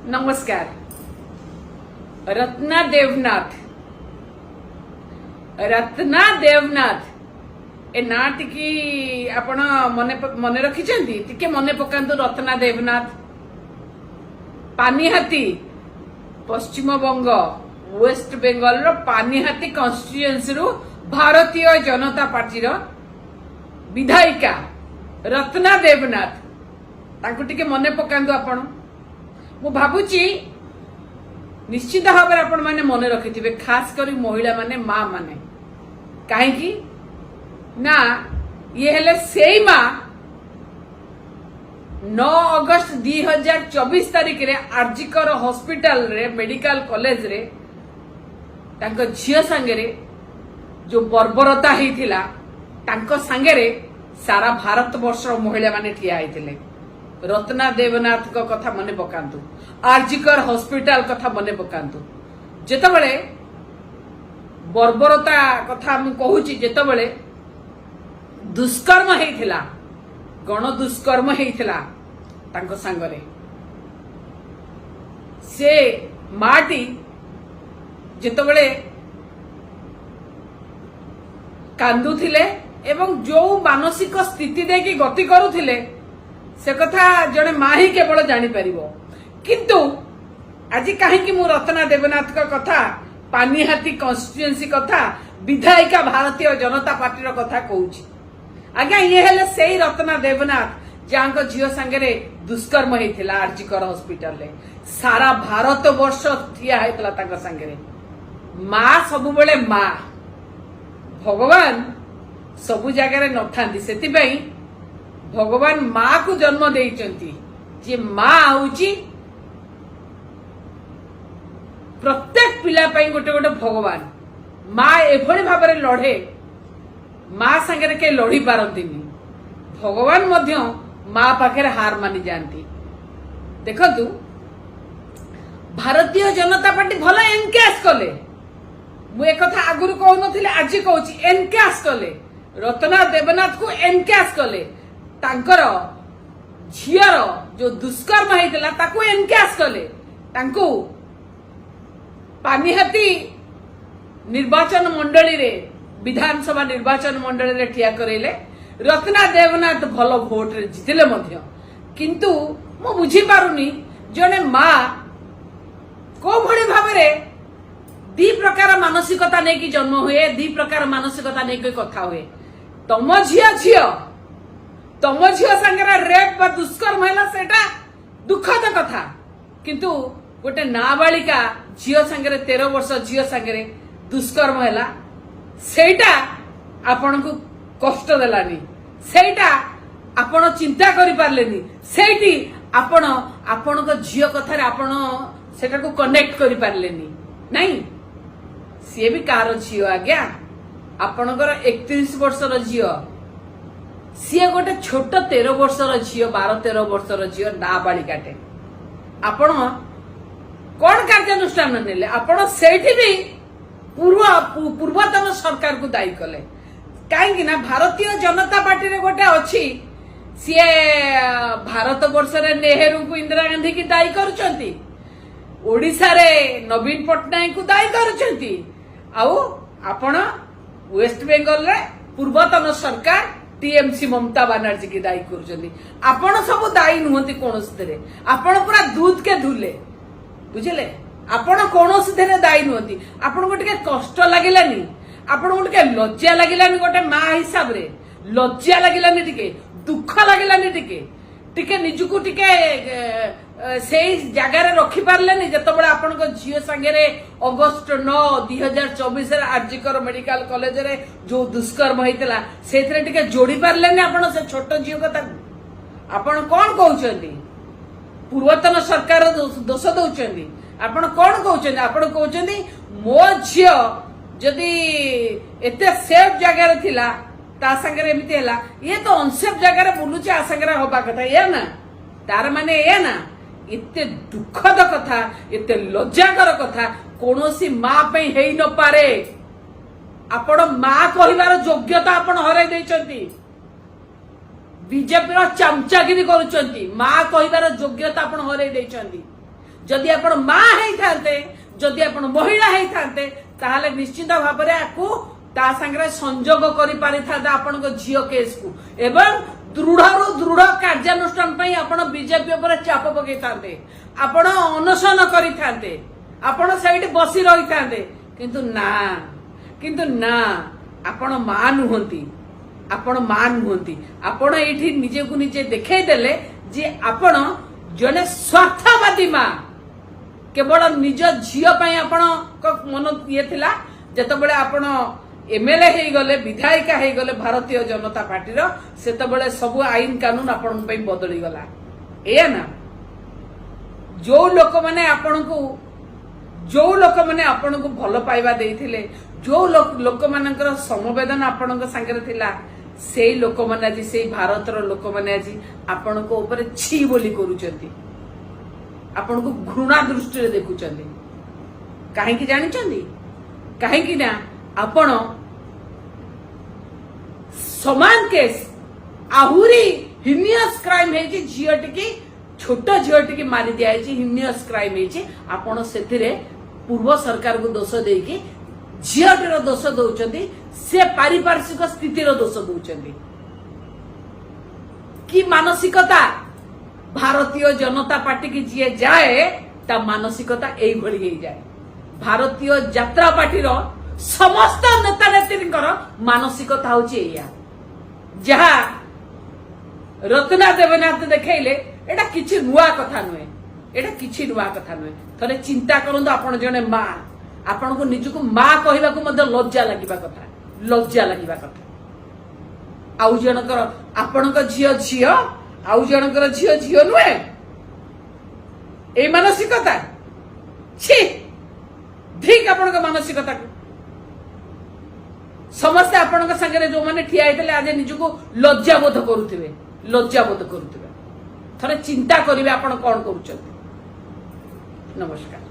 नमस्कार। रत्ना देवनाथ ए ना टिकी आपण मने रखिछंती टिके मने पकांतु। रत्ना देवनाथ पानीहाती पश्चिम बंग वेस्ट बेंगल रो पानीहाती कन्स्टिट्युएंसी रु भारतीय जनता पार्टी रो विधायिका रत्ना देवनाथ तांको टिके मने पकांतु। आपण मु भाबुची निश्चित भाव में आपण माने मन रखिथिबे, खास करी महिला माने माँ माने कहीं ना ये हेले सेई माँ 9 अगस्त 2024 तारीख रे आरजीकर हॉस्पिटल रे मेडिकल कॉलेज रे तांको झियो संगे जो बर्बरता हेतिला तांको संगे रे सारा भारत वर्ष महिला माने ठिया हेतिले। रत्ना देवनाथ को कथा मने पकांतु, आरजीकर हॉस्पिटल कथा मने पकांतु। जेतबेले बर्बरता कथा हम कहूची, जेतबेले दुष्कर्म हेइथिला, गण दुष्कर्म हेइथिला तांको संगरे से माटी जेतबेले कांदुथिले एवं जो मानसिक स्थिति देखि गति करुथिले से कथा जड़े माँ ही केवल जानी परिबो। किंतु आज कहीं मु रत्ना देवनाथ का कथा, पानीहाती कन्स्टिट्युएंसी कथा, विधायिका भारतीय जनता पार्टी कथा कहूची। आज्ञा ये हेले सेई रत्ना देवनाथ जांको झियो संगे दुष्कर्म हेतिला आरजीकर हॉस्पिटल रे। सारा भारत वर्ष ठिया हेतिला तांको संगे। माँ सबुबेले माँ, भगवान सबु जगह नथांती, सेतिपई भगवान माँ को जन्म देइचंती। जे माँ आउची प्रत्येक पिला पई गोटे गोटे भगवान। माँ एभली भाबरे लढे, माँ संगे के लढी पारंतीनी, भगवान मध्य माँ पाखे हार मानि जानती। देखतु भारतीय जनता पार्टी भल एनकेस कले, मु एक कथा आगुरु कहू नथिले, आज कहूची एनकेस कले। रत्ना देवनाथ को एनकेस कले, तांकर झियर जो दुष्कर्म हेतिला ताकू एनकेस कले, तांकू पानीहाती निर्वाचन मंडली रे, विधानसभा निर्वाचन मंडली रे ठिया करेले। रत्ना देवनाथ भल भोट रे जितिले मध्य, किंतु मु बुझी पारुनी जने माँ को भली भाबरे दी प्रकार मानसिकता नै कि जन्म हुए, दी प्रकार मानसिकता नै कि कथा हुए। तम झियो संगे रेप बा दुष्कर्म हैला सेटा दुखद कथा, किंतु गोटे नाबालिका झियो संगे 13 वर्ष झियो संगे दुष्कर्म हैला सेटा आपन को कष्ट देलानी, सेटा आपन चिंता करि पारलेनी, सेठी आपन आपन को झियो कथा रे आपन सेटा को कनेक्ट करि पारलेनी नहीं। सी भी कार झियो आज्ञा, आपनकर 31 वर्षर झियो, सी गोटे छोट 13 वर्षर झियो, 12-13 वर्षर झियो नाबालिकाटे। आपण कौन कार्यानुष्ठान नेले? आपण सेठी भी पूर्वतन सरकार को दायी कले। कहीं ना भारतीय जनता पार्टी रे गोटे अच्छी, सी भारत वर्ष रे नेहरू को, इंदिरा गांधी की दायी करुचंती, ओडिशा रे नवीन पटनायक को दायी करुचंती, आउ आपण वेस्ट बेंगल रे पूर्वतन सरकार टीएमसी ममता बनर्जी की दायी करुचंती। आपण सब दायी नुहंती कोनोसी रे, आपण पूरा दूध के धुले, बुझले? आपण कोनोसी रे दायी नुहंती। आपण को टिके कष्ट लागिलानी, आपण को टिके लज्जा लागिलानी, गोटे माँ हिसाब रे लज्जा लागिलानी, टिके दुख लागिलानी, टिके निजुकु टिके सेई जगह रे रखि पारलेनी। जतबेले आपण को झियो संगे अगस्त 9 2024 रे आरजीकर मेडिकल कॉलेज रे जो दुष्कर्म हेतिला सेथरे टिके जोड़ी पारलेनी आपण से छोट झियो कथा। आपण कोन कहउचंदी? पूर्वतन सरकार दोष दउचंदी। आपण कोन कहउचंदी? आपण कहउचंदी मो झियो जदी एते सेफ जगह रे थिला ता संगे एमिति हैला, ये तो अनसेफ जगह रे बुलुचे, आ संगे होबा कथा ये ना। तार माने ये ना, इते दुखद कथा, इते लज्जाकर कथा कोनोसी माँ पे हेई न पारे। आपण माँ कहिबार योग्यता आपण हराई दैचंती। बीजेपी चमचागिरी करुचंती, माँ कहिबार योग्यता आपण हराई दैचंती। जदि आपण मा हेइथांते जदि आपण महिला हेइथांते ताहाले निश्चित भाबरे आकु ता संगे संजोग करि पारिथांते आपण को झियो केस को एवं दृढ़ दृढ़ कार्यानुष्ठान पई आपण बीजेपी ऊपर चाप पकेइथांते आपण अनशन करिथांते आपण साइड बसी रहिथांते किंतु ना आपण मा नुहंती आपण मा नुहंती आपण एठी निजे को निजे देखै देले जे आपण जने स्वार्थवादी मा केवल निज झियो पई आपण मन ये थिला जेतबेले आपण एमएलए हे गले विधायिका हे गले भारतीय जनता पार्टी रो सेतबेले सब आईन कानून आपण पई बदली गला ए ना जो लोक माने आपण को भल पाइबा देथिले जो लोक मानकर समवेदना आपण को संगे थिला सेई लोक माने आज सेई भारत रो लोक माने आज आपण को ऊपर छी बोली करूचंती आपण को घृणा दृष्टि रे देखुचंती काहे की जानि चंदी काहे की ना आपण समान केस आहुरी हिनियस क्राइम है जी झियोटी छोट झियोटी मारी दिया हिनियस क्राइम है आपण सेथिरे पूर्व सरकार को दोष देकी झियोटीर दोष दौरान से पारिपार्श्विक स्थितिर दोष दौरान कि मानसिकता भारतीय जनता पार्टी की जी जाए ता मानसिकता यही भली जाए भारतीय यात्रा पार्टी समस्त नेता नेत्री मानसिकता हूँ या जहा रत्ना देवनाथ देखले एटा किछि नुआ कथा नुहे एटा किछि नुआ कथा नुहे थरे चिंता करंतु आपण जने मां आपण को निजको मां कहबा को मध्य लज्जा लागिबा कथा आउ जनकर आपण को झियो आउ जनकर झियो नुहे ए मानसिकता छी ठीक आपण को मानसिकता को समस्त आपण को संगे जो माने ठिया हेतले आज निजको लज्जा बोध करूथिबे थरे चिंता करिवे आपण कोन करूछथि नमस्कार।